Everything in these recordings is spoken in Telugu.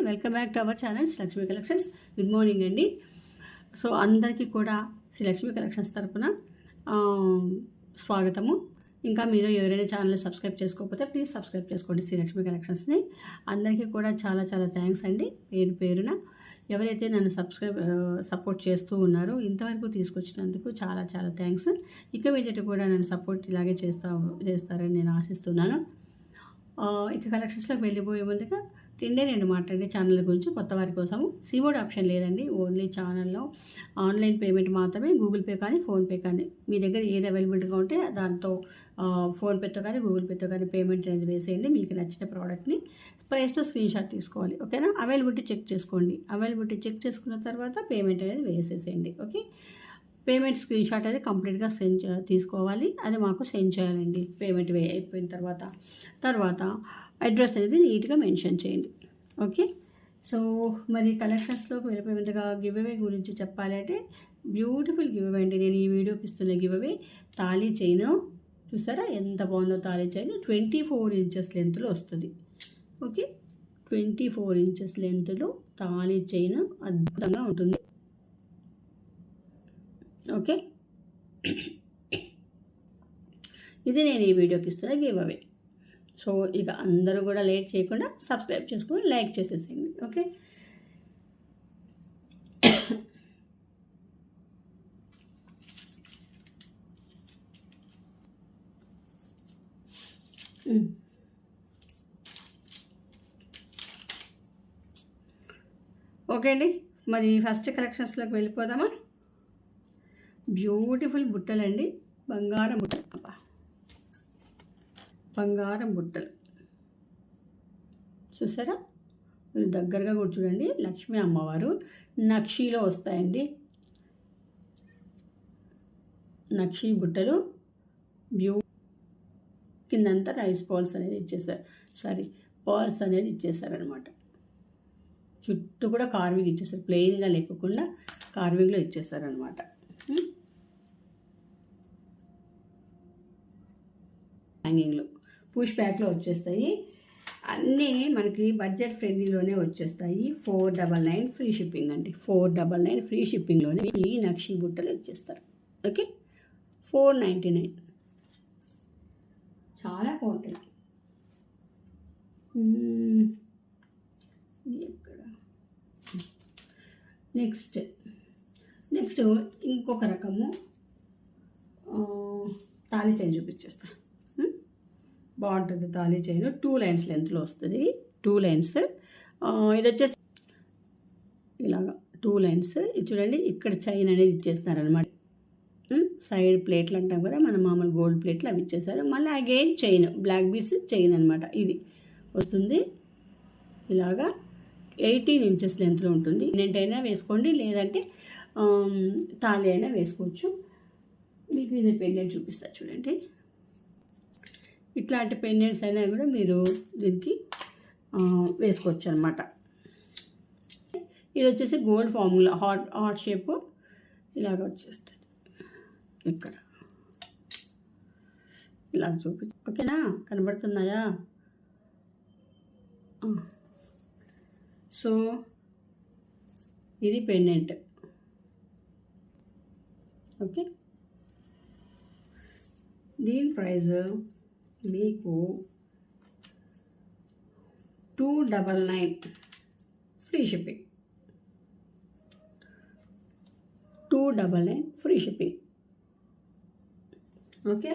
Welcome back to our channel Srilakshmi collections. Good morning అండి. సో అందరికీ కూడా శ్రీలక్ష్మి కలెక్షన్స్ తరపున స్వాగతము. ఇంకా మీరు ఎవరైనా ఛానల్ సబ్స్క్రైబ్ చేసుకోకపోతే ప్లీజ్ సబ్స్క్రైబ్ చేసుకోండి శ్రీలక్ష్మి కలెక్షన్స్ని. అందరికీ కూడా చాలా చాలా థ్యాంక్స్ అండి, పేరు పేరున. ఎవరైతే నన్ను సపోర్ట్ చేస్తూ ఉన్నారో ఇంతవరకు తీసుకొచ్చినందుకు చాలా చాలా థ్యాంక్స్. ఇక మీదట కూడా నన్ను సపోర్ట్ ఇలాగే చేస్తారని నేను ఆశిస్తున్నాను. ఇక కలెక్షన్స్లోకి వెళ్ళిపోయే ముందుగా రెండు మాట్లాడే ఛానల్ గురించి కొత్త వారి కోసము సీమోడ్ ఆప్షన్ లేదండి. ఓన్లీ ఛానల్లో ఆన్లైన్ పేమెంట్ మాత్రమే. గూగుల్ పే కానీ ఫోన్పే కానీ మీ దగ్గర ఏది అవైలబిలిటీగా ఉంటే దాంతో ఫోన్పేతో కానీ గూగుల్ పేతో కానీ పేమెంట్ అనేది వేసేయండి. మీకు నచ్చిన ప్రోడక్ట్ని ప్రైస్తో స్క్రీన్ షాట్ తీసుకోవాలి, ఓకేనా. అవైలబిలిటీ చెక్ చేసుకోండి. అవైలబిలిటీ చెక్ చేసుకున్న తర్వాత పేమెంట్ అనేది వేసేసేయండి, ఓకే. పేమెంట్ స్క్రీన్ షాట్ అనేది కంప్లీట్గా తీసుకోవాలి. అది మాకు సెండ్ చేయాలండి పేమెంట్ అయిపోయిన తర్వాత అడ్రస్ అనేది నీట్గా మెన్షన్ చేయండి, ఓకే. సో మరి కలెక్షన్స్లోకి వెళ్ళిపోయినట్టుగా గివ్ అవే గురించి చెప్పాలి అంటే బ్యూటిఫుల్ గివ్ అవే అండి. నేను ఈ వీడియోకి ఇస్తున్న గివ్ అవే తాళీ చైన్. చూసారా ఎంత బాగుందో తాళీ చైన్. 24 ఇంచెస్ లెంత్లో వస్తుంది, ఓకే. 24 ఇంచెస్ లెంత్లో తాళీ చైన్ అద్భుతంగా ఉంటుంది, ఓకే. ఇది నేను ఈ వీడియోకి ఇస్తున్న గివ్ అవే. సో ఇక అందరూ కూడా లేట్ చేయకుండా సబ్స్క్రైబ్ చేసుకొని లైక్ చేసేసేయండి, ఓకే. ఓకే అండి, మరి ఫస్ట్ కలెక్షన్స్లోకి వెళ్ళిపోదామా. బ్యూటిఫుల్ బుట్టలండి, బంగారం బుట్టలు. బంగారం బుట్టలు చూసారా, మీరు దగ్గరగా కూడా చూడండి. లక్ష్మీ అమ్మవారు నక్షీలో వస్తాయండి. నక్షీ బుట్టలు కిందంతా రైస్ పర్ల్స్ అనేది ఇచ్చేసారు, పర్ల్స్ అనేది ఇచ్చేసారనమాట. చుట్టూ కూడా కార్వింగ్ ఇచ్చేసారు, ప్లెయిన్గా లేకుండా కార్వింగ్లో ఇచ్చేసారనమాట. హ్యాంగింగ్లో పుష్ బ్యాక్లో వచ్చేస్తాయి. అన్నీ మనకి బడ్జెట్ ఫ్రెండ్లీలోనే వచ్చేస్తాయి. 499 ఫ్రీ షిప్పింగ్ అండి. 499 ఫ్రీ షిప్పింగ్లోనే ఈ నక్షీ బుట్టలు వచ్చేస్తారు, ఓకే. 499 చాలా బాగుంటాయి. ఎక్కడ నెక్స్ట్ ఇంకొక రకము తాళీ చైన్ చూపించేస్తా. బాగుంటుంది తాళీ చైన్. 2 లైన్స్ లెంత్లో వస్తుంది. 2 లైన్స్ ఇది వచ్చేసి ఇలాగా 2 లైన్స్. ఇది చూడండి, ఇక్కడ చైన్ అనేది ఇచ్చేస్తున్నారనమాట. సైడ్ ప్లేట్లు అంటాం కదా మన మామూలు గోల్డ్ ప్లేట్లు, అవి ఇచ్చేసారు. మళ్ళీ again chain, black beads chain అనమాట. ఇది వస్తుంది ఇలాగా. 18 ఇంచెస్ లెంత్లో ఉంటుంది. ఏంటైనా వేసుకోండి, లేదంటే తాళీ అయినా వేసుకోవచ్చు. మీకు ఇది పెండెంట్ చూపిస్తా చూడండి. ఇట్లాంటి పెండెంట్స్ అయినా కూడా మీరు దీనికి వేసుకోవచ్చు అనమాట. ఇది వచ్చేసి గోల్డ్ ఫార్ములా, హార్ట్ షేప్ ఇలాగ వచ్చేస్తుంది. ఇక్కడ ఇలా ఓకేనా, కనబడుతున్నాయా? సో ఇది పెండెంట్, ఓకే. దీని ప్రైస్ మీకు 299 free shipping. 299 free shipping, okay.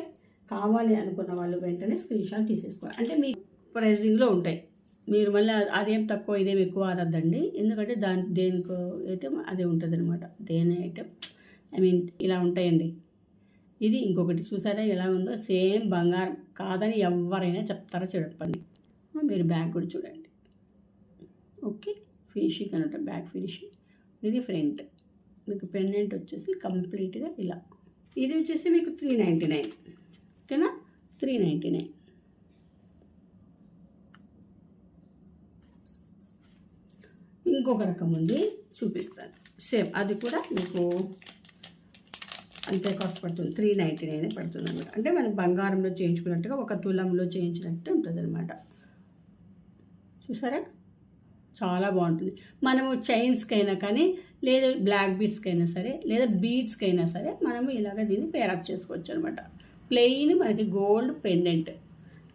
కావాలి అనుకున్న వాళ్ళు వెంటనే స్క్రీన్ షాట్ తీసేసుకోవాలి. అంటే మీ ప్రైజింగ్లో ఉంటాయి. మీరు మళ్ళీ అదేం తక్కువ ఇదేం ఎక్కువ అనద్దండి. ఎందుకంటే దేనికి అయితే అదే ఉంటుంది అనమాట. దేని ఐటమ్ ఇలా ఉంటాయండి. ఇది ఇంకొకటి చూసారా ఎలా ఉందో, సేమ్ బంగారం కాదని ఎవరైనా చెప్తారో చెప్పండి. మీరు బ్యాక్ కూడా చూడండి, ఓకే. ఫినిషింగ్ అనమాట, బ్యాక్ ఫినిషింగ్. ఇది ఫ్రంట్. మీకు పెండెంట్ వచ్చేసి కంప్లీట్గా ఇలా. ఇది వచ్చేసి మీకు 399, ఓకేనా. 399. ఇంకొక రకం ఉంది, చూపిస్తాను. సేమ్ అది కూడా మీకు అంతే కాస్ట్ పడుతుంది. 399 పడుతుంది అనమాట. అంటే మనం బంగారంలో చేయించుకున్నట్టుగా 1 తులంలో చేయించినట్టు ఉంటుంది అనమాట. చూసారా, చాలా బాగుంటుంది. మనము చైన్స్కైనా కానీ, లేదా బ్లాక్ బీడ్స్కైనా సరే, లేదా బీడ్స్కైనా సరే మనము ఇలాగ దీన్ని పేరప్ చేసుకోవచ్చు అనమాట. ప్లెయిన్ మనకి గోల్డ్ పెండెంట్.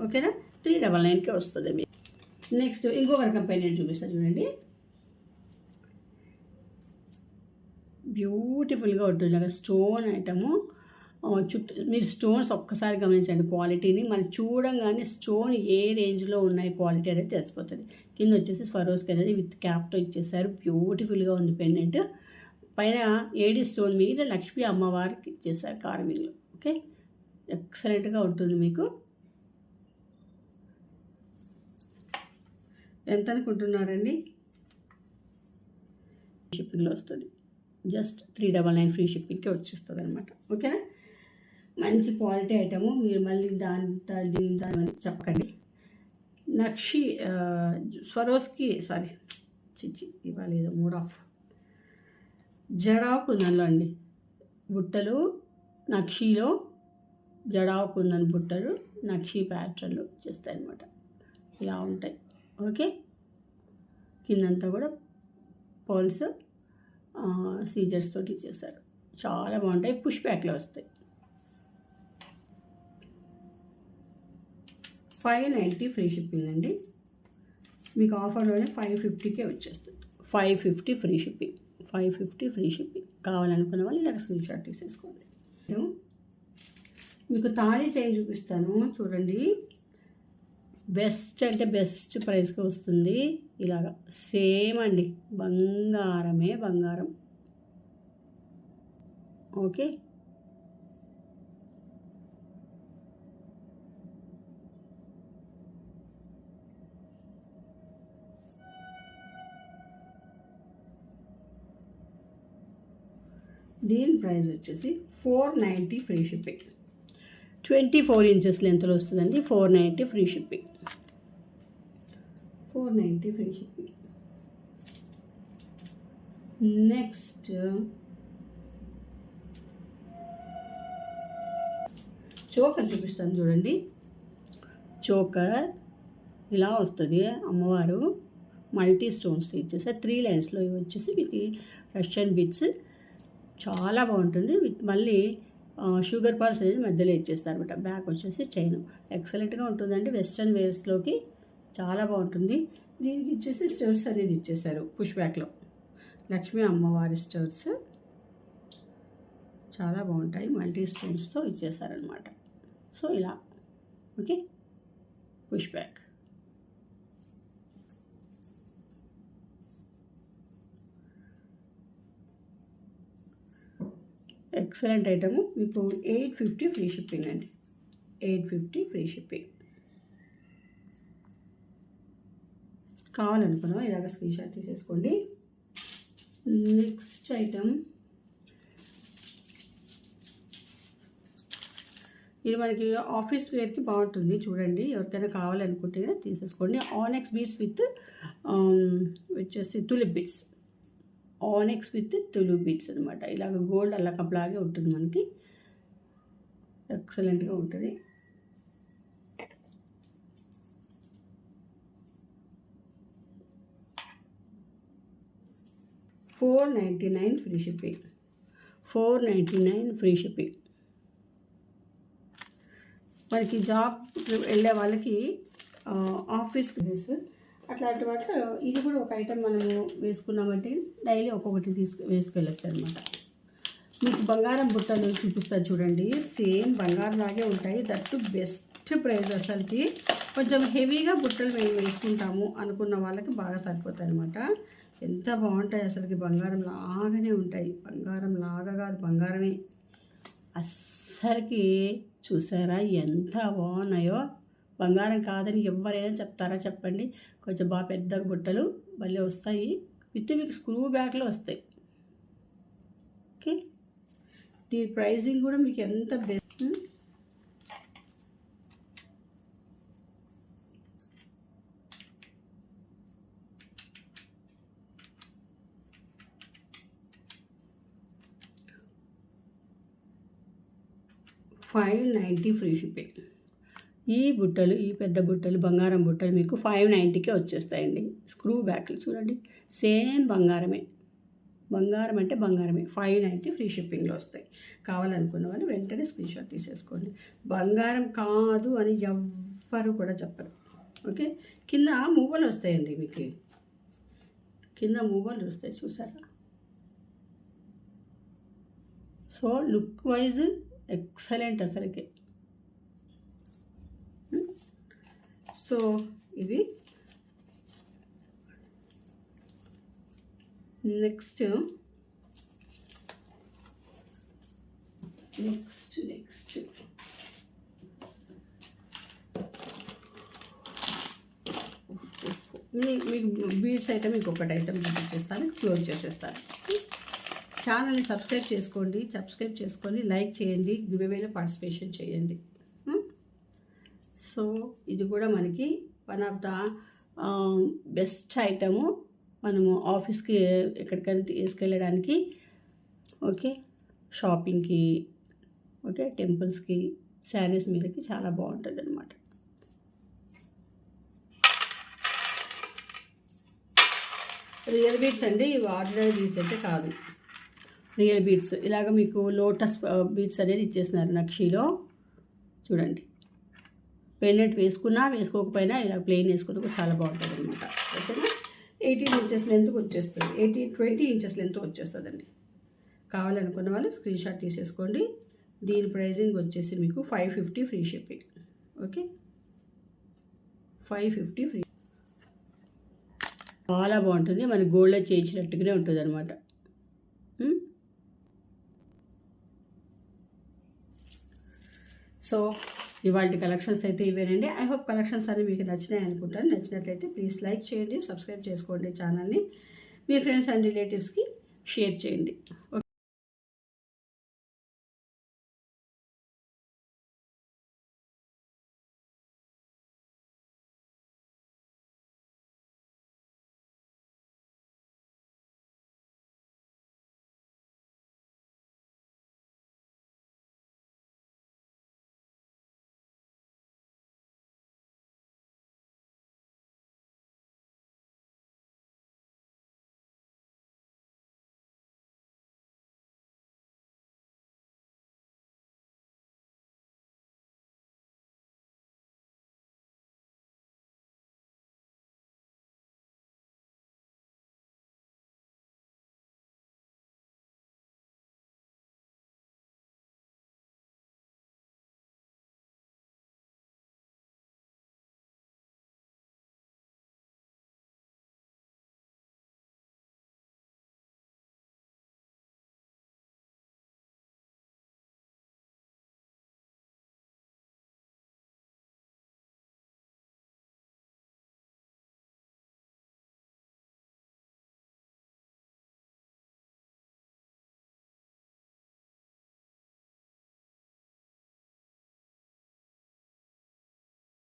ఓకేనా, 399కి వస్తుంది మీకు. నెక్స్ట్ ఇంకొక రకం పెండెంట్ చూపిస్తాను చూడండి. బ్యూటిఫుల్గా ఉంటుంది ఇలాగ స్టోన్ ఐటము. చుట్టూ మీరు స్టోన్స్ ఒక్కసారి గమనించండి క్వాలిటీని. మనం చూడంగానే స్టోన్ ఏ రేంజ్లో ఉన్నాయి క్వాలిటీ అనేది తెలిసిపోతుంది. కింద వచ్చేసి స్వరోస్కి అనేది విత్ క్యాప్తో ఇచ్చేసారు. బ్యూటిఫుల్గా ఉంది పెండెంట్. పైన ఏడి స్టోన్ మీద లక్ష్మీ అమ్మవారికి ఇచ్చేసారు కార్వింగ్లో. ఓకే, ఎక్సలెంట్గా ఉంటుంది. మీకు ఎంత అనుకుంటున్నారండి? షిప్పింగ్లో వస్తుంది. జస్ట్ 399 ఫ్రీ షిప్పింగ్కి వచ్చేస్తుంది అనమాట. ఓకేనా, మంచి క్వాలిటీ ఐటము. మీరు మళ్ళీ దీని చెప్పకండి. నక్షి స్వరోస్కి ఇవాళ ఏదో మూడ్ ఆఫ్. జడావు కుందన్లో అండి బుట్టలు. నక్షిలో జడావు కుందన్ బుట్టలు నక్షి ప్యాటర్న్లు చేస్తాయి అనమాట. ఇలా ఉంటాయి. ఓకే, కిందంతా కూడా పోల్స్ సీజర్స్ తోటి చేస్తారు. చాలా బాగుంటాయి. పుష్ బ్యాక్లో వస్తాయి. 590 ఫ్రీ షిప్పింగ్ అండి. మీకు ఆఫర్లోనే 550కే వచ్చేస్తుంది. 550 ఫ్రీ షిప్పింగ్. 550 free shipping. కావాలనుకున్న వాళ్ళు ఇలా స్క్రీన్ షాట్ తీసేసుకోండి. మీకు తాళి చైన్ చూపిస్తాను చూడండి. బెస్ట్ అంటే బెస్ట్ ప్రైస్కి వస్తుంది. ఇలాగా సేమ్ అండి, బంగారమే బంగారం. ఓకే, దీని ప్రైస్ వచ్చేసి 490 ఫ్రీ షిప్పింగ్. 24 ఇంచెస్ లెంత్లో వస్తుందండి. 490 free shipping. 490 free shipping. Next choker చూపిస్తాను చూడండి. చోకర్ ఇలా వస్తుంది. అమ్మవారు మల్టీ స్టోన్స్ ఇచ్చేసారు. 3 లైన్స్లో ఇవి వచ్చేసి మీకు రష్యన్ బీట్స్. చాలా బాగుంటుంది. మళ్ళీ షుగర్ పర్స్ అనేది మధ్యలో ఇచ్చేస్తారు అనమాట. బ్యాక్ వచ్చేసి చైన్. ఎక్సలెంట్గా ఉంటుందండి. వెస్ట్రన్ వేర్స్లోకి చాలా బాగుంటుంది. దీనికి ఇచ్చేసి స్టర్స్ అనేది ఇచ్చేసారు పుష్ బ్యాక్లో. లక్ష్మీ అమ్మవారి స్టర్స్ చాలా బాగుంటాయి. మల్టీ స్టోన్స్తో ఇచ్చేసారనమాట. సో ఇలా. Okay, push back. Excellent item. మీకు 850 ఫ్రీ షిప్పింగ్ అండి. 850 ఫ్రీ షిప్పింగ్. కావాలనుకున్నాం ఇలాగ స్క్రీన్ షాట్ తీసేసుకోండి. నెక్స్ట్ ఐటమ్ ఇది మనకి ఆఫీస్ వేర్కి బాగుంటుంది. చూడండి, ఎవరికైనా కావాలనుకుంటే తీసేసుకోండి. ఆనెక్స్ బీడ్స్ విత్ వచ్చేసి tulip beads. Onyx with tulip beads అనమాట. ఇలాగ గోల్డ్ అలా కప్లాగే ఉంటుంది మనకి. ఎక్సలెంట్గా ఉంటుంది. $499 ఫ్రీ షిప్పింగ్. 499 free shipping. మనకి జాబ్ వెళ్ళే వాళ్ళకి ఆఫీస్ డ్రెస్ అట్లాంటి వాటిలో ఇది కూడా ఒక ఐటెం మనము వేసుకున్నామంటే డైలీ ఒక్కొక్కటి వేసుకెళ్ళచ్చు అనమాట. మీకు బంగారం బుట్టలు చూపిస్తారు చూడండి. సేమ్ బంగారం లాగే ఉంటాయి. That best price. అసలుకి కొంచెం హెవీగా బుట్టలు మేము వేసుకుంటాము అనుకున్న వాళ్ళకి బాగా సరిపోతాయి అనమాట. ఎంత బాగుంటాయి అసలుకి. బంగారం లాగానే ఉంటాయి. బంగారం లాగా కాదు, బంగారమే. అస్సలకి చూసారా ఎంత బాగున్నాయో. బంగారం కాదని ఎవరైనా చెప్తారా చెప్పండి. కొంచెం బాగా పెద్ద బుట్టలు భలే వస్తాయి. విత్ మీకు స్క్రూ బ్యాగ్లో వస్తాయి. ఓకే, దీని ప్రైజింగ్ కూడా మీకు ఎంత బెస్ట్. $590 free shipping. ఈ బుట్టలు, ఈ పెద్ద బుట్టలు, బంగారం బుట్టలు మీకు 590కే వచ్చేస్తాయండి. స్క్రూ బ్యాక్లు చూడండి, సేమ్ బంగారమే. బంగారం అంటే బంగారమే. 590 ఫ్రీ షిప్పింగ్లో వస్తాయి. కావాలనుకున్న వాళ్ళు వెంటనే స్క్రీన్ షాట్ తీసేసుకోండి. బంగారం కాదు అని ఎవ్వరు కూడా చెప్పరు. ఓకే, కింద మువ్వలు వస్తాయండి, మీకు కింద మువ్వలు వస్తాయి చూసారా. సో లుక్ వైజ్ ఎక్సలెంట్ అసలుకి. సో ఇది నెక్స్ట్ మీకు బీడ్స్ ఐటమ్ ఇంకొకటి ఐటమ్ చూపించేస్తాను, క్లోజ్ చేసేస్తాను. ఛానల్ని సబ్స్క్రైబ్ చేసుకొని లైక్ చేయండి, గివ్అవేలో పార్టిసిపేషన్ చేయండి. సో ఇది కూడా మనకి one of the best item. మనము ఆఫీస్కి ఎక్కడికైనా తీసుకెళ్ళడానికి, ఓకే, షాపింగ్కి, ఓకే, టెంపుల్స్కి, శారీస్ మీదకి చాలా బాగుంటుంది అనమాట. రియల్ బీడ్స్ అండి, ఇవి ఆర్డినరీ బీడ్స్ అయితే కాదు, రియల్ బీడ్స్. ఇలాగ మీకు లోటస్ బీడ్స్ అనేది ఇచ్చేసినారు నక్షీలో. చూడండి, పెండెంట్ వేసుకున్నా వేసుకోకపోయినా ఇలా ప్లెయిన్ వేసుకున్నా కూడా చాలా బాగుంటుంది అనమాట. ఓకేనా, 18 ఇంచెస్ లెంత్ వచ్చేస్తుంది, 20 ఇంచెస్ లెంత్ వచ్చేస్తుందండి. కావాలనుకున్న వాళ్ళు స్క్రీన్ షాట్ తీసేసుకోండి. దీని ప్రైజింగ్ వచ్చేసి మీకు 550 ఫ్రీ షిప్పింగ్. Okay, 550 free. చాలా బాగుంటుంది, మన గోల్డ్లో చేయించినట్టుగానే ఉంటుంది అనమాట. సో ఇవాళ కలెక్షన్స్ అయితే ఇవేనండి. ఐ హోప్ కలెక్షన్స్ అన్నీ మీకు నచ్చినాయి అనుకుంటాను. నచ్చినట్లయితే ప్లీజ్ లైక్ చేయండి, సబ్స్క్రైబ్ చేసుకోండి ఛానల్ని. మీ ఫ్రెండ్స్ అండ్ రిలేటివ్స్కి షేర్ చేయండి.